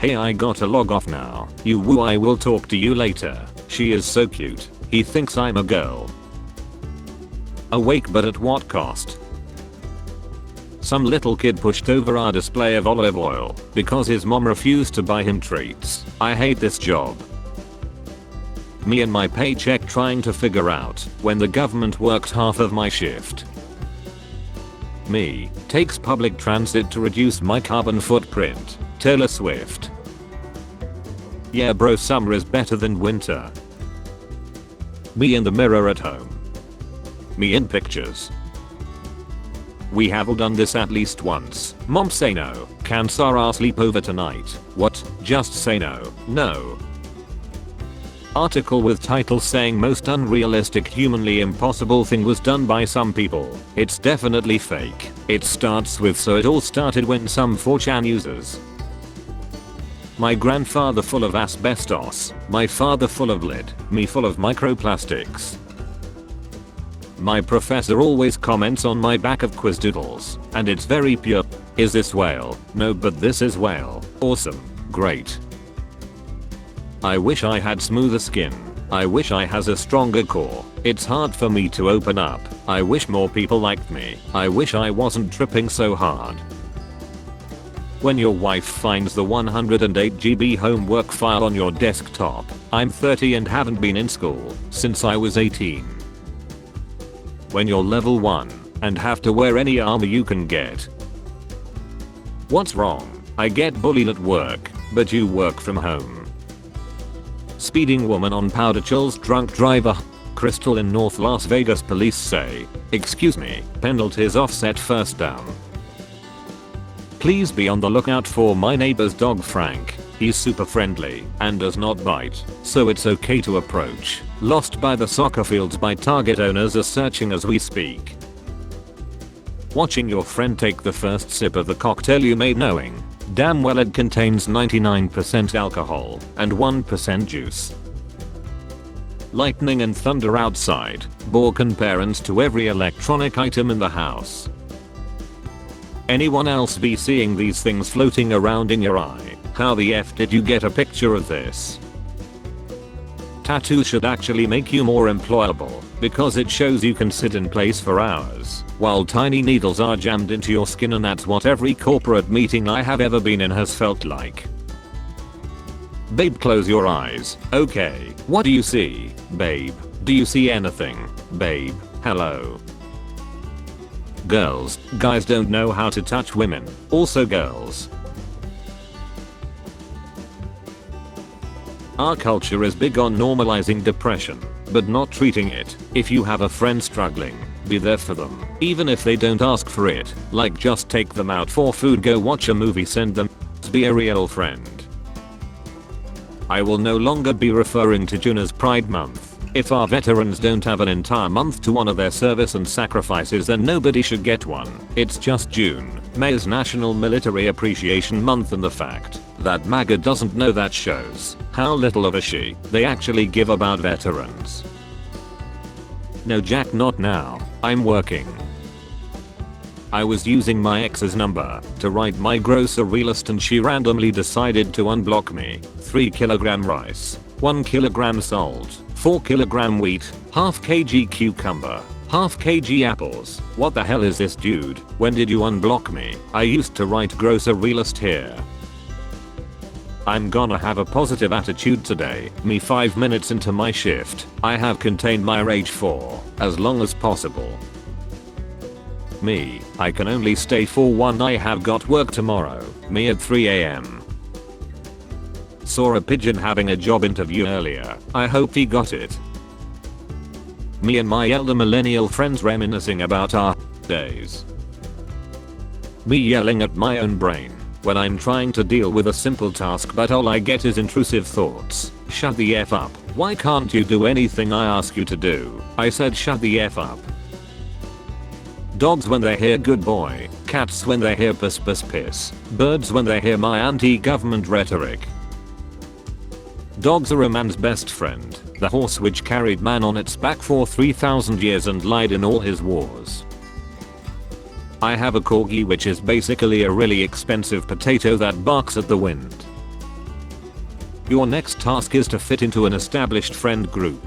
Hey, I gotta log off now. You woo, I will talk to you later. She is so cute. He thinks I'm a girl. Awake, but at what cost? Some little kid pushed over our display of olive oil because his mom refused to buy him treats. I hate this job. Me and my paycheck trying to figure out when the government works half of my shift. Me takes public transit to reduce my carbon footprint. Taylor Swift. Yeah bro, summer is better than winter. Me in the mirror at home. Me in pictures. We have all done this at least once. Mom, say no. Can Sarah sleep over tonight? What? Just say no. No. Article with title saying most unrealistic humanly impossible thing was done by some people. It's definitely fake. It starts with so it all started when some 4chan users. My grandfather full of asbestos. My father full of lead. Me full of microplastics. My professor always comments on my back of quiz doodles, and it's very pure. Is this whale? No, but this is whale. Awesome. Great. I wish I had smoother skin. I wish I has a stronger core. It's hard for me to open up. I wish more people liked me. I wish I wasn't tripping so hard. When your wife finds the 108 GB homework file on your desktop. I'm 30 and haven't been in school since I was 18. When you're level 1 and have to wear any armor you can get. What's wrong? I get bullied at work, but you work from home. Speeding woman on powder chills drunk driver. Crystal in North Las Vegas, police say, excuse me, penalties offset first down. Please be on the lookout for my neighbor's dog Frank. He's super friendly and does not bite, so it's okay to approach. Lost by the soccer fields by Target owners are searching as we speak. Watching your friend take the first sip of the cocktail you made knowing damn well it contains 99% alcohol and 1% juice. Lightning and thunder outside, Borken parents to every electronic item in the house. Anyone else be seeing these things floating around in your eye? How the F did you get a picture of this? Tattoo should actually make you more employable because it shows you can sit in place for hours while tiny needles are jammed into your skin, and that's what every corporate meeting I have ever been in has felt like. Babe, close your eyes. Okay, what do you see? Babe, do you see anything? Babe, hello. Girls, guys don't know how to touch women. Also girls. Our culture is big on normalizing depression, but not treating it. If you have a friend struggling, be there for them, even if they don't ask for it. Like just take them out for food, go watch a movie, send them. Be a real friend. I will no longer be referring to June as Pride Month. If our veterans don't have an entire month to honor their service and sacrifices, then nobody should get one. It's just June. May is National Military Appreciation Month, and the fact that MAGA doesn't know that shows how little of a shit they actually give about veterans. No Jack, not now. I'm working. I was using my ex's number to write my grocery list and she randomly decided to unblock me. 3 kg rice, 1 kg salt, 4 kg wheat, half kg cucumber, half kg apples. What the hell is this, dude? When did you unblock me? I used to write grocery list here. I'm gonna have a positive attitude today. Me 5 minutes into my shift. I have contained my rage for as long as possible. Me, I can only stay for one. I have got work tomorrow. Me at 3 AM. Saw a pigeon having a job interview earlier. I hope he got it. Me and my elder millennial friends reminiscing about our days. Me yelling at my own brain when I'm trying to deal with a simple task, but all I get is intrusive thoughts. Shut the F up. Why can't you do anything I ask you to do? I said shut the F up. Dogs when they hear good boy, cats when they hear piss piss piss, birds when they hear my anti-government rhetoric. Dogs are a man's best friend, the horse which carried man on its back for 3,000 years and lied in all his wars. I have a corgi which is basically a really expensive potato that barks at the wind. Your next task is to fit into an established friend group.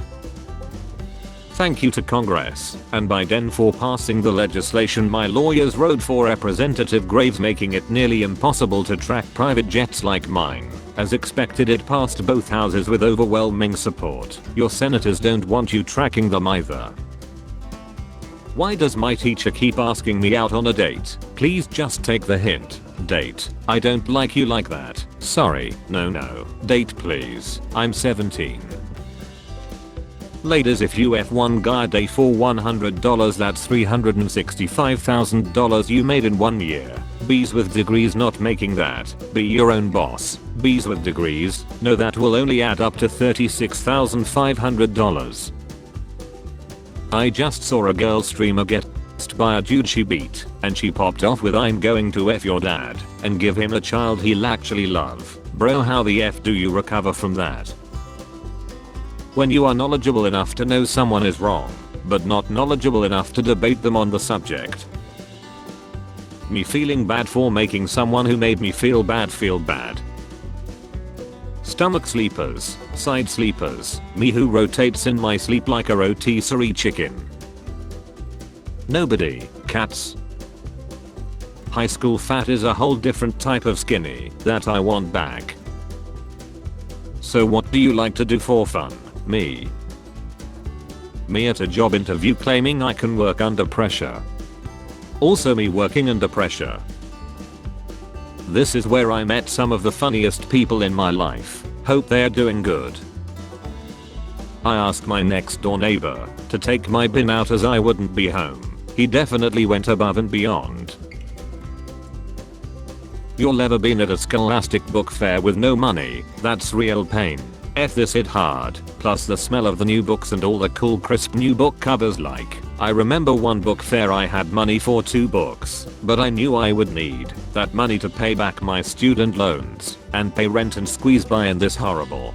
Thank you to Congress and Biden for passing the legislation my lawyers wrote for Representative Graves, making it nearly impossible to track private jets like mine. As expected, it passed both houses with overwhelming support. Your senators don't want you tracking them either. Why does my teacher keep asking me out on a date? Please just take the hint. Date. I don't like you like that. Sorry. No. Date please. I'm 17. Ladies, if you F1 guy a day for $100, that's $365,000 you made in 1 year. B's with degrees not making that. Be your own boss. B's with degrees, no, that will only add up to $36,500. I just saw a girl streamer get s***ed by a dude she beat, and she popped off with "I'm going to F your dad and give him a child he'll actually love." Bro, how the F do you recover from that? When you are knowledgeable enough to know someone is wrong, but not knowledgeable enough to debate them on the subject. Me feeling bad for making someone who made me feel bad. Stomach sleepers, side sleepers, me who rotates in my sleep like a rotisserie chicken. Nobody, cats. High school fat is a whole different type of skinny that I want back. So what do you like to do for fun? Me at a job interview claiming I can work under pressure. Also me working under pressure. This is where I met some of the funniest people in my life. Hope they're doing good. I asked my next door neighbor to take my bin out as I wouldn't be home. He definitely went above and beyond. You'll ever been at a Scholastic book fair with no money? That's real pain. F this hit hard, plus the smell of the new books and all the cool crisp new book covers. Like, I remember one book fair I had money for 2 books, but I knew I would need that money to pay back my student loans and pay rent and squeeze by, and this horrible.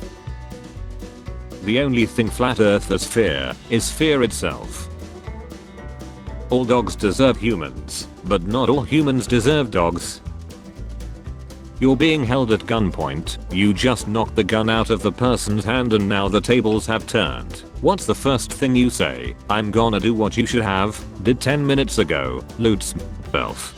The only thing flat earthers fear is fear itself. All dogs deserve humans, but not all humans deserve dogs. You're being held at gunpoint, you just knocked the gun out of the person's hand and now the tables have turned. What's the first thing you say? I'm gonna do what you should have did 10 minutes ago, loot self.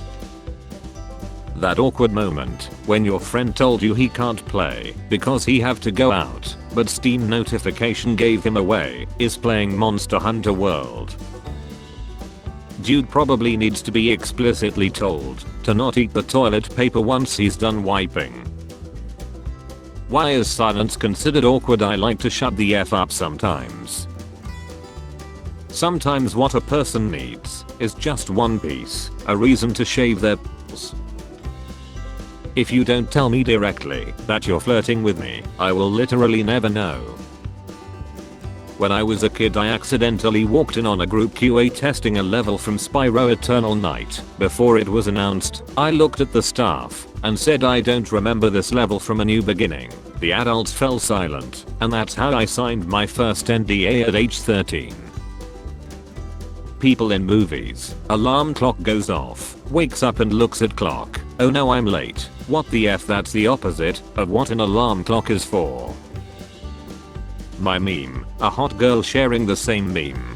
That awkward moment when your friend told you he can't play because he have to go out, but Steam notification gave him away, is playing Monster Hunter World. Dude probably needs to be explicitly told to not eat the toilet paper once he's done wiping. Why is silence considered awkward? I like to shut the F up sometimes. Sometimes what a person needs is just one piece, a reason to shave their balls. If you don't tell me directly that you're flirting with me, I will literally never know. When I was a kid, I accidentally walked in on a group QA testing a level from Spyro Eternal Night. Before it was announced, I looked at the staff and said, I don't remember this level from A New Beginning. The adults fell silent, and that's how I signed my first NDA at age 13. People in movies. Alarm clock goes off, wakes up and looks at clock. Oh no, I'm late. What the F? That's the opposite of what an alarm clock is for. My meme, a hot girl sharing the same meme.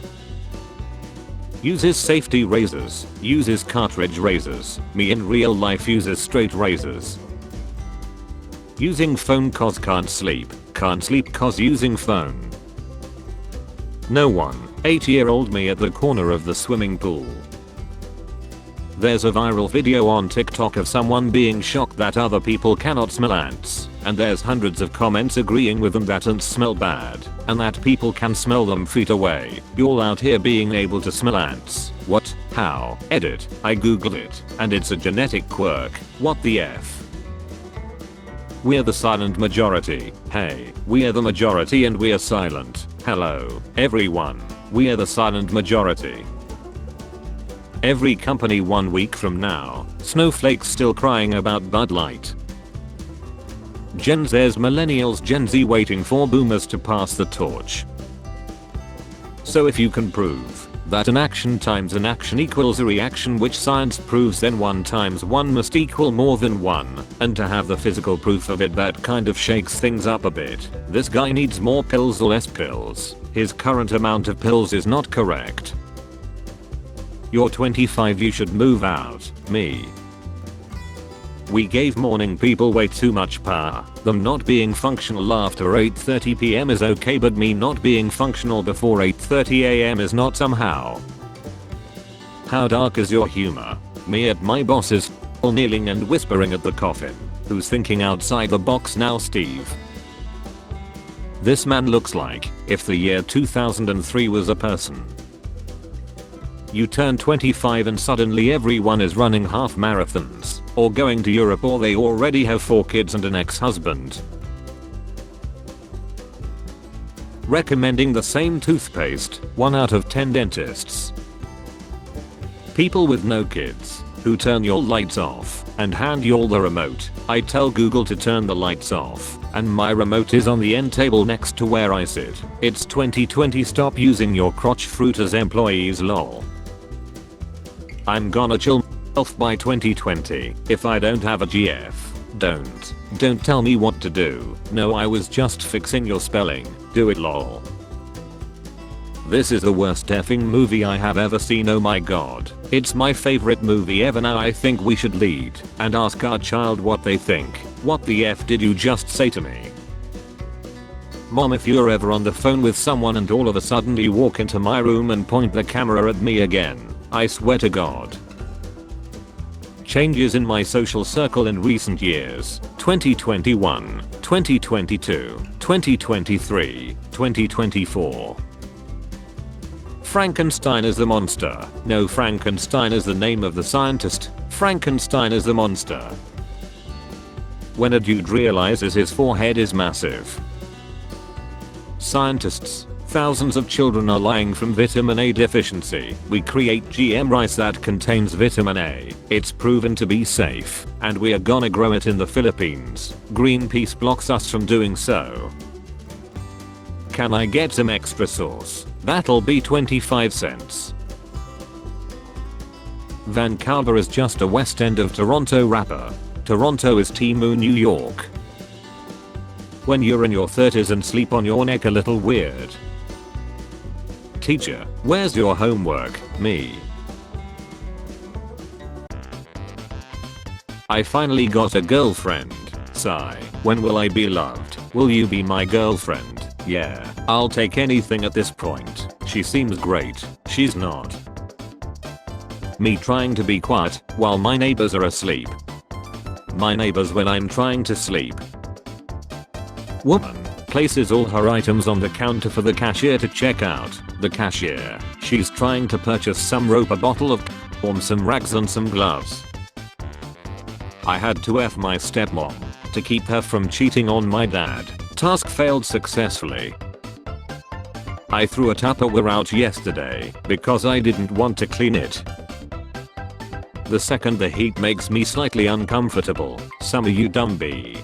Uses safety razors, uses cartridge razors. Me in real life uses straight razors. Using phone cause can't sleep cause using phone. No one. 8-year-old me at the corner of the swimming pool. There's a viral video on TikTok of someone being shocked that other people cannot smell ants, and there's hundreds of comments agreeing with them that ants smell bad, and that people can smell them feet away. You're out here being able to smell ants. What? How? Edit. I googled it, and it's a genetic quirk. What the F? We're the silent majority. Hey, we're the majority and we're silent. Hello, everyone. We're the silent majority. Every company 1 week from now, snowflakes still crying about Bud Light. Gen Z's millennials, Gen Z waiting for boomers to pass the torch. So if you can prove that an action times an action equals a reaction, which science proves then 1 times 1 must equal more than 1, and to have the physical proof of it, that kind of shakes things up a bit. This guy needs more pills or less pills. His current amount of pills is not correct. You're 25, you should move out. Me. We gave morning people way too much power. Them not being functional after 8:30 PM is okay, but me not being functional before 8:30 AM is not somehow. How dark is your humor? Me at my boss's kneeling and whispering at the coffin. Who's thinking outside the box now, Steve? This man looks like if the year 2003 was a person. You turn 25 and suddenly everyone is running half marathons, or going to Europe, or they already have 4 kids and an ex-husband. Recommending the same toothpaste, 1 out of 10 dentists. People with no kids, who turn your lights off and hand you all the remote. I tell Google to turn the lights off, and my remote is on the end table next to where I sit. It's 2020, stop using your crotch fruit as employees, lol. I'm gonna chill myself by 2020 if I don't have a GF. Don't tell me what to do. No, I was just fixing your spelling. Do it, lol. This is the worst effing movie I have ever seen, oh my god. It's my favorite movie ever. Now I think we should lead and ask our child what they think. What the F did you just say to me? Mom, if you're ever on the phone with someone and all of a sudden you walk into my room and point the camera at me again, I swear to God. Changes in my social circle in recent years: 2021, 2022, 2023, 2024. Frankenstein is the monster. No, Frankenstein is the name of the scientist. Frankenstein is the monster. When a dude realizes his forehead is massive. Scientists: thousands of children are dying from vitamin A deficiency. We create GM rice that contains vitamin A. It's proven to be safe, and we are gonna grow it in the Philippines. Greenpeace blocks us from doing so. Can I get some extra sauce? That'll be 25 cents. Vancouver is just a west end of Toronto rapper. Toronto is Timu, New York. When you're in your 30s and sleep on your neck, a little weird. Teacher, where's your homework? Me. I finally got a girlfriend. Sigh. When will I be loved? Will you be my girlfriend? Yeah, I'll take anything at this point. She seems great. She's not. Me trying to be quiet while my neighbors are asleep. My neighbors when I'm trying to sleep. Woman places all her items on the counter for the cashier to check out. The cashier. She's trying to purchase some rope, a bottle of some rags and some gloves. I had to F my stepmom to keep her from cheating on my dad. Task failed successfully. I threw a Tupperware out yesterday because I didn't want to clean it. The second the heat makes me slightly uncomfortable. Some of you dumb bee.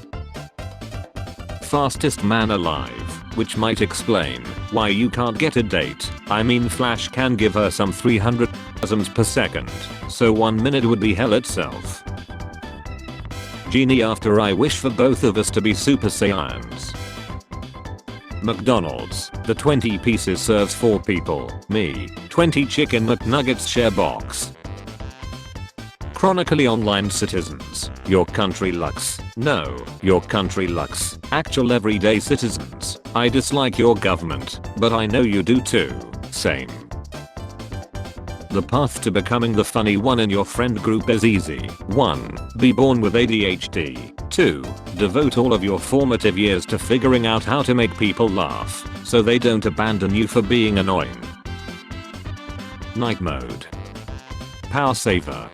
Fastest man alive, which might explain why you can't get a date. I mean, Flash can give her some 300 spasms per second, so 1 minute would be hell itself. Genie, after I wish for both of us to be Super Saiyans. McDonald's, the 20 pieces serves 4 people. Me, 20 chicken McNuggets share box. Chronically online citizens, your country lux. No, your country lux. Actual everyday citizens, I dislike your government, but I know you do too. Same. The path to becoming the funny one in your friend group is easy. 1. Be born with ADHD. 2. Devote all of your formative years to figuring out how to make people laugh, so they don't abandon you for being annoying. Night mode. Power saver.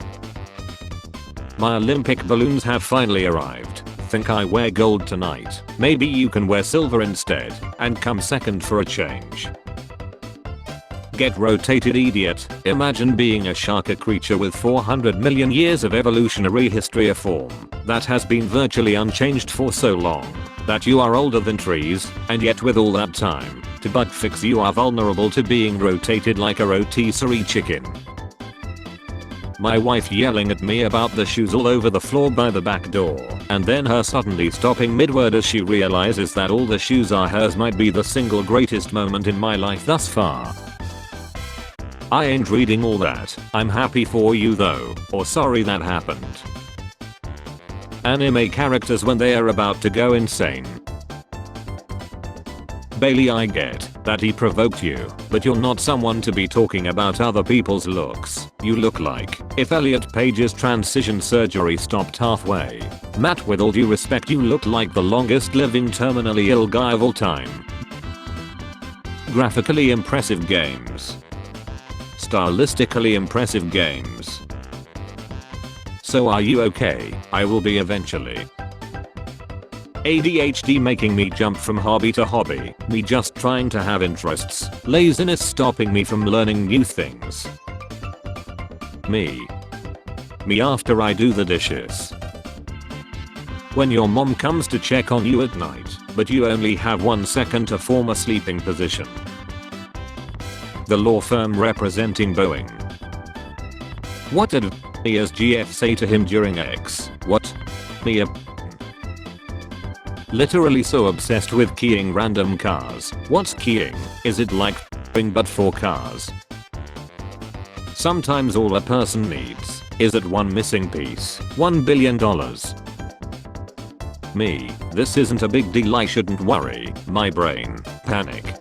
My Olympic balloons have finally arrived. Think I wear gold tonight. Maybe you can wear silver instead, and come second for a change. Get rotated, idiot. Imagine being a shark, a creature with 400 million years of evolutionary history, a form that has been virtually unchanged for so long that you are older than trees, and yet with all that time To bug fix, you are vulnerable to being rotated like a rotisserie chicken. My wife yelling at me about the shoes all over the floor by the back door, and then her suddenly stopping mid-word as she realizes that all the shoes are hers might be the single greatest moment in my life thus far. I ain't reading all that. I'm happy for you though, or sorry that happened. Anime characters when they are about to go insane. Bailey, I get that he provoked you, but you're not someone to be talking about other people's looks. You look like if Elliot Page's transition surgery stopped halfway. Matt, with all due respect, you look like the longest living terminally ill guy of all time. Graphically impressive games. Stylistically impressive games. So are you okay? I will be eventually. ADHD making me jump from hobby to hobby, me just trying to have interests, laziness stopping me from learning new things. Me after I do the dishes. When your mom comes to check on you at night, but you only have 1 second to form a sleeping position. The law firm representing Boeing. What did Mia's GF say to him during X? What? Mia literally so obsessed with keying random cars. What's keying? Is it like f***ing but for cars? Sometimes all a person needs is that one missing piece. $1 billion. Me, this isn't a big deal, I shouldn't worry. My brain, panic.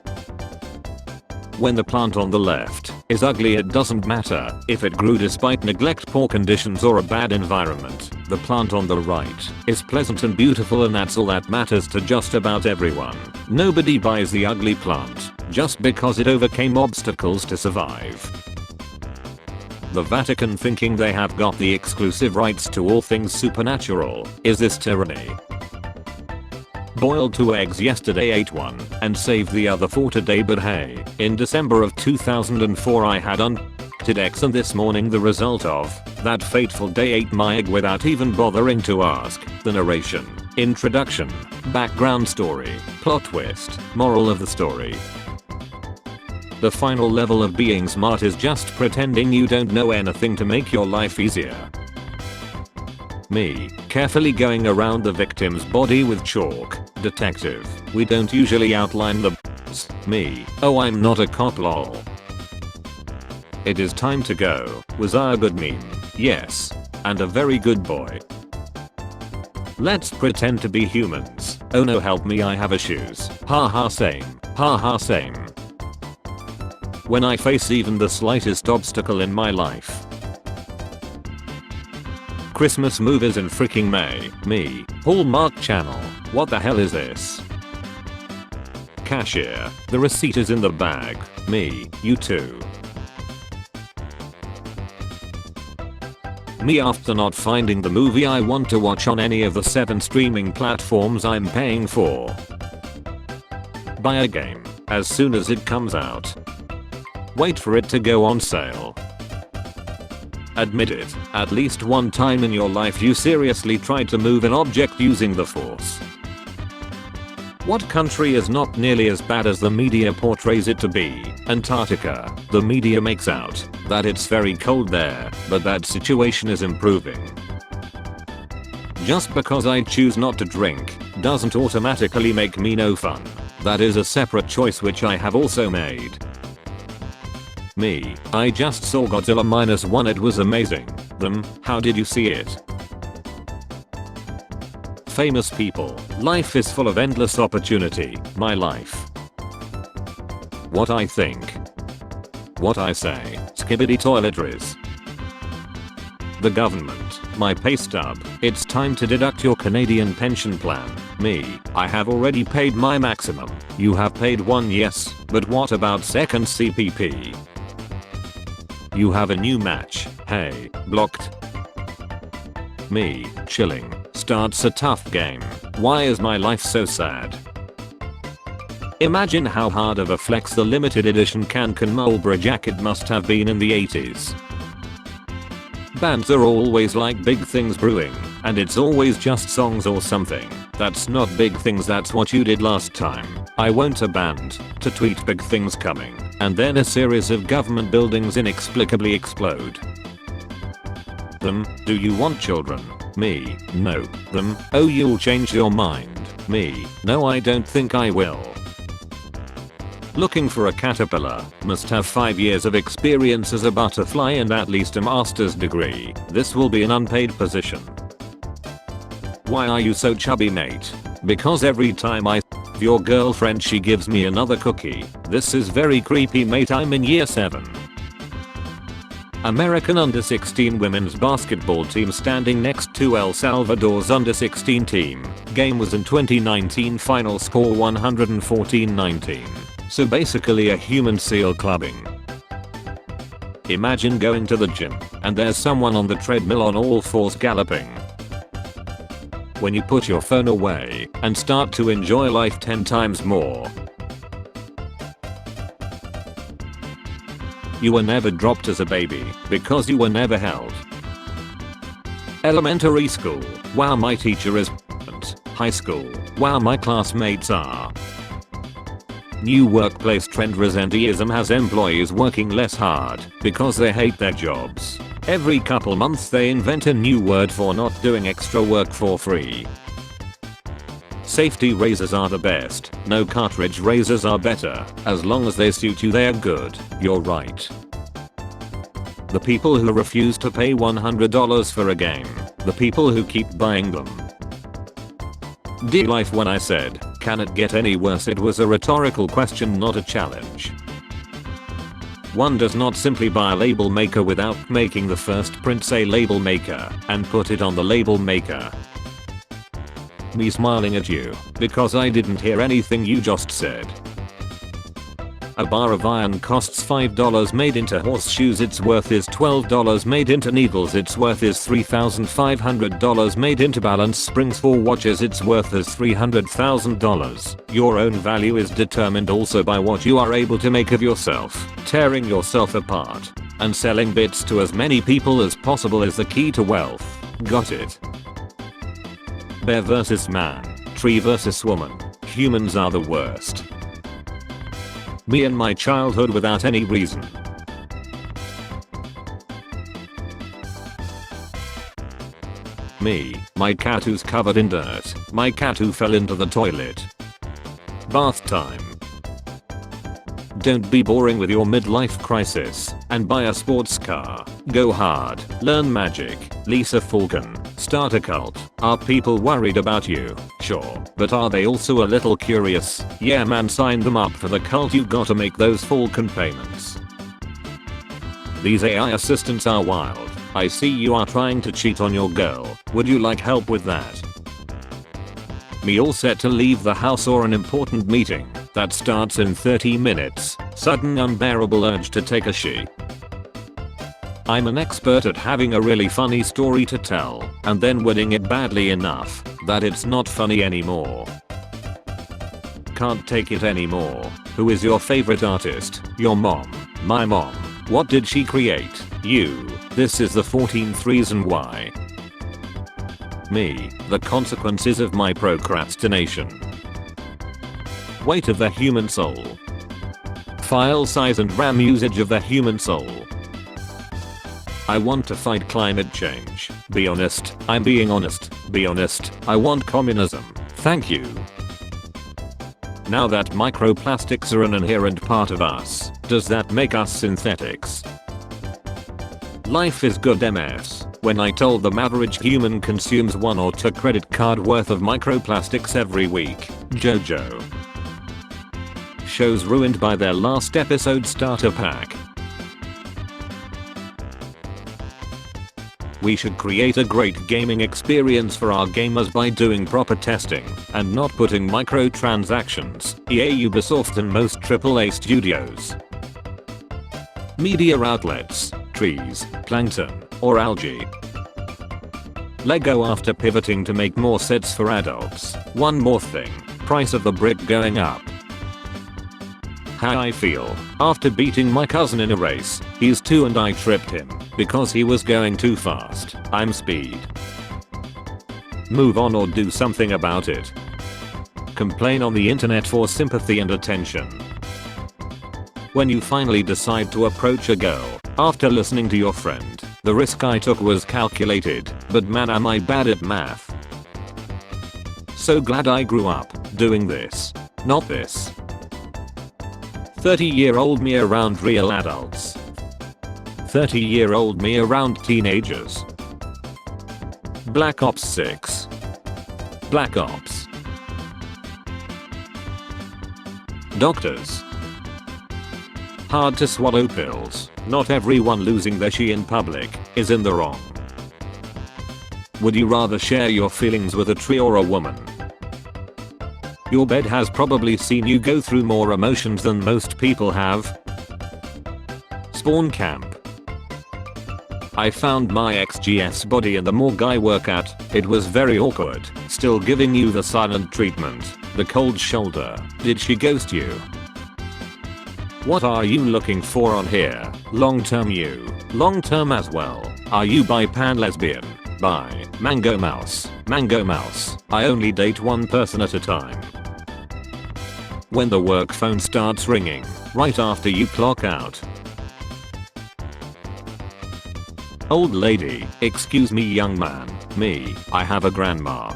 When the plant on the left is ugly, it doesn't matter if it grew despite neglect, poor conditions, or a bad environment. The plant on the right is pleasant and beautiful, and that's all that matters to just about everyone. Nobody buys the ugly plant just because it overcame obstacles to survive. The Vatican thinking they have got the exclusive rights to all things supernatural. Is this tyranny? Boiled 2 eggs yesterday, ate 1 and saved the other 4 today, but hey, in December of 2004 I had uncooked eggs, and this morning the result of that fateful day ate my egg without even bothering to ask. The narration, introduction, background story, plot twist, moral of the story. The final level of being smart is just pretending you don't know anything to make your life easier. Me, carefully going around the victim's body with chalk. Detective, we don't usually outline the b****s. Me, oh I'm not a cop lol. It is time to go. Was I a good meme? Yes. And a very good boy. Let's pretend to be humans. Oh no, help me, I have issues. Haha same. Haha same. When I face even the slightest obstacle in my life. Christmas movies in freaking May. Me, Hallmark Channel. What the hell is this? Cashier, the receipt is in the bag. Me, you too. Me after not finding the movie I want to watch on any of the 7 streaming platforms I'm paying for. Buy a game as soon as it comes out. Wait for it to go on sale. Admit it, at least one time in your life you seriously tried to move an object using the force. What country is not nearly as bad as the media portrays it to be? Antarctica. The media makes out that it's very cold there, but that situation is improving. Just because I choose not to drink doesn't automatically make me no fun. That is a separate choice which I have also made. Me, I just saw Godzilla -1, it was amazing. How did you see it? Famous people, life is full of endless opportunity. My life. What I think. What I say, skibbity toiletries. The government, my pay stub, it's time to deduct your Canadian pension plan. Me, I have already paid my maximum. You have paid one, yes, but what about second CPP? You have a new match. Hey, blocked. Me, chilling, starts a tough game. Why is my life so sad? Imagine how hard of a flex the limited edition Cancun Marlboro jacket must have been in the 80s. Bands are always like big things brewing, and it's always just songs or something. That's not big things, that's what you did last time. I won't abandon to tweet big things coming, and then a series of government buildings inexplicably explode. Them, do you want children? Me, no. Them, oh you'll change your mind. Me, no I don't think I will. Looking for a caterpillar, must have 5 years of experience as a butterfly and at least a master's degree. This will be an unpaid position. Why are you so chubby mate? Because every time I your girlfriend she gives me another cookie. This is very creepy mate, I'm in year 7. American under-16 women's basketball team standing next to El Salvador's under-16 team. Game was in 2019, final score 114-19. So basically a human seal clubbing. Imagine going to the gym and there's someone on the treadmill on all fours galloping. When you put your phone away and start to enjoy life 10 times more. You were never dropped as a baby because you were never held. Elementary school, wow my teacher is. High school, wow my classmates are. New workplace trend, presenteeism has employees working less hard because they hate their jobs. Every couple months they invent a new word for not doing extra work for free. Safety razors are the best. No cartridge razors are better. As long as they suit you they are good. You're right. The people who refuse to pay $100 for a game. The people who keep buying them. Dear life, when I said, can it get any worse, it was a rhetorical question, not a challenge. One does not simply buy a label maker without making the first print say label maker and put it on the label maker. Me smiling at you because I didn't hear anything you just said. A bar of iron costs $5 made into horseshoes, its worth is $12 made into needles, its worth is $3,500 made into balance springs for watches, its worth is $300,000. Your own value is determined also by what you are able to make of yourself. Tearing yourself apart and selling bits to as many people as possible is the key to wealth. Got it? Bear versus man, tree versus woman. Humans are the worst. Me and my childhood without any reason. Me, my cat who's covered in dirt. My cat who fell into the toilet. Bath time. Don't be boring with your midlife crisis and buy a sports car. Go hard. Learn magic. Lisa Falcon. Start a cult. Are people worried about you? Sure. But are they also a little curious? Yeah man, sign them up for the cult, you gotta make those Falcon payments. These AI assistants are wild. I see you are trying to cheat on your girl. Would you like help with that? Me all set to leave the house or an important meeting that starts in 30 minutes. Sudden unbearable urge to take a shit. I'm an expert at having a really funny story to tell and then wording it badly enough that it's not funny anymore. Can't take it anymore. Who is your favorite artist? Your mom. My mom. What did she create? You. This is the 14th reason why. Me. The consequences of my procrastination. Weight of the human soul. File size and RAM usage of the human soul. I want to fight climate change. Be honest. I'm being honest. Be honest. I want communism. Thank you. Now that microplastics are an inherent part of us, does that make us synthetics? Life is good MS. When I told them average human consumes 1 or 2 credit card worth of microplastics every week. Jojo. Shows ruined by their last episode starter pack. We should create a great gaming experience for our gamers by doing proper testing and not putting microtransactions. EA, Ubisoft and most AAA studios. Media outlets, trees, plankton, or algae. Lego after pivoting to make more sets for adults. One more thing, price of the brick going up. How I feel after beating my cousin in a race. He's 2 and I tripped him because he was going too fast. I'm speed. Move on or do something about it. Complain on the internet for sympathy and attention. When you finally decide to approach a girl, after listening to your friend, the risk I took was calculated, but man am I bad at math. So glad I grew up doing this. Not this. 30-year-old me around real adults. 30-year-old me around teenagers. Black Ops 6. Black Ops. Doctors. Hard to swallow pills. Not everyone losing their shit in public is in the wrong. Would you rather share your feelings with a tree or a woman? Your bed has probably seen you go through more emotions than most people have. Spawn camp. I found my ex-GF's body in the morgue I work at. It was very awkward, still giving you the silent treatment, the cold shoulder. Did she ghost you? What are you looking for on here? Long term you. Long term as well. Are you bi pan lesbian? Bi. Mango mouse. Mango mouse. I only date one person at a time. When the work phone starts ringing, right after you clock out. Old lady, excuse me young man, me, I have a grandma.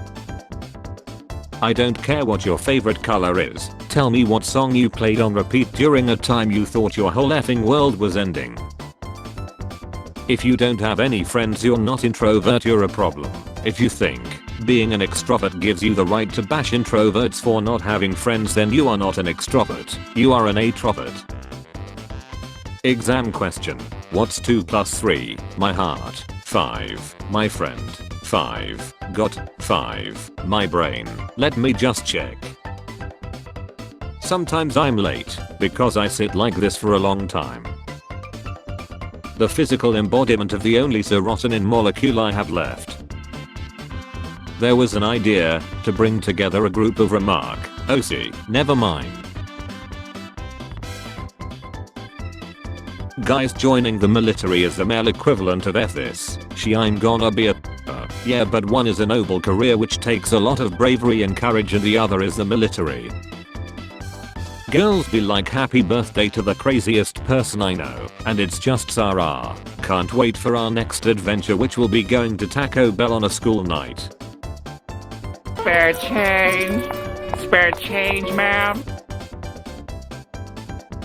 I don't care what your favorite color is, tell me what song you played on repeat during a time you thought your whole effing world was ending. If you don't have any friends you're not introvert, you're a problem. If you think being an extrovert gives you the right to bash introverts for not having friends, then you are not an extrovert, you are an atrovert. Exam question. What's 2 plus 3? My heart. 5. My friend. 5. Got 5. My brain. Let me just check. Sometimes I'm late because I sit like this for a long time. The physical embodiment of the only serotonin molecule I have left. There was an idea to bring together a group of remark. OC. Never mind. Guys, joining the military is the male equivalent of this. I'm gonna be a yeah, but one is a noble career which takes a lot of bravery and courage, and the other is the military. Girls be like, happy birthday to the craziest person I know, and it's just Sarah. Can't wait for our next adventure, which will be going to Taco Bell on a school night. Spare change. Spare change, ma'am.